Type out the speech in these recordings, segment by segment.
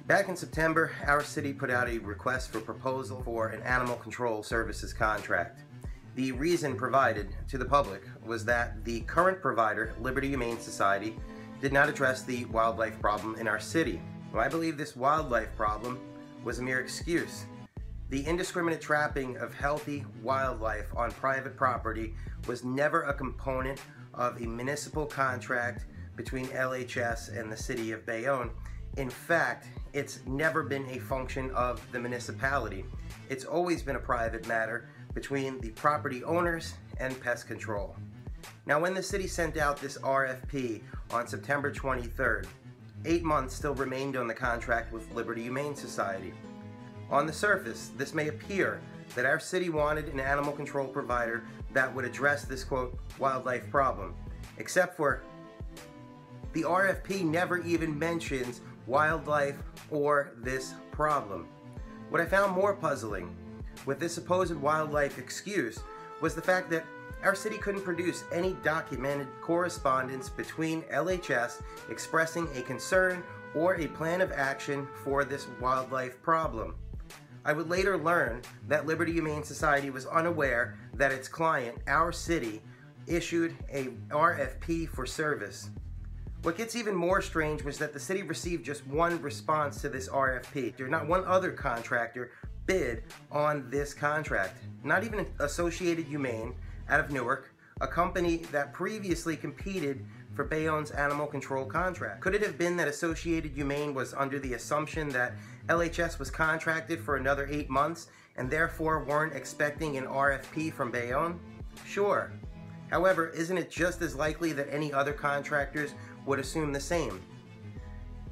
Back in September, our city put out a request for proposal for an animal control services contract. The reason provided to the public was that the current provider, Liberty Humane Society, did not address the wildlife problem in our city. Well, I believe this wildlife problem was a mere excuse. The indiscriminate trapping of healthy wildlife on private property was never a component of a municipal contract between LHS and the city of Bayonne. In fact, it's never been a function of the municipality. It's always been a private matter between the property owners and pest control. Now, when the city sent out this RFP on September 23rd, 8 months still remained on the contract with Liberty Humane Society. On the surface, this may appear that our city wanted an animal control provider that would address this, quote, wildlife problem, except for the RFP never even mentions wildlife or this problem. What I found more puzzling with this supposed wildlife excuse was the fact that our city couldn't produce any documented correspondence between LHS expressing a concern or a plan of action for this wildlife problem. I would later learn that Liberty Humane Society was unaware that its client, our city, issued a RFP for service. What gets even more strange was that the city received just one response to this RFP. Not one other contractor bid on this contract. Not even Associated Humane out of Newark, a company that previously competed for Bayonne's animal control contract. Could it have been that Associated Humane was under the assumption that LHS was contracted for another 8 months and therefore weren't expecting an RFP from Bayonne? Sure. However, isn't it just as likely that any other contractors would assume the same?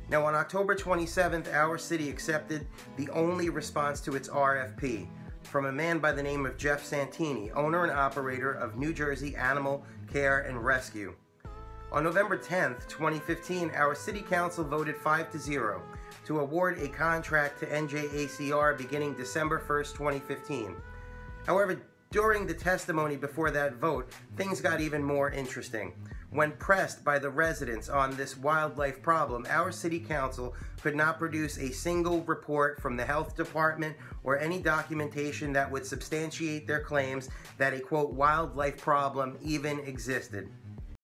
Now, on October 27th, our city accepted the only response to its RFP from a man by the name of Jeff Santini, owner and operator of New Jersey Animal Care and Rescue. On November 10th, 2015, our city council voted 5-0 to award a contract to NJACR beginning December 1st, 2015. However, during the testimony before that vote, things got even more interesting. When pressed by the residents on this wildlife problem, our city council could not produce a single report from the health department or any documentation that would substantiate their claims that a, quote, wildlife problem even existed.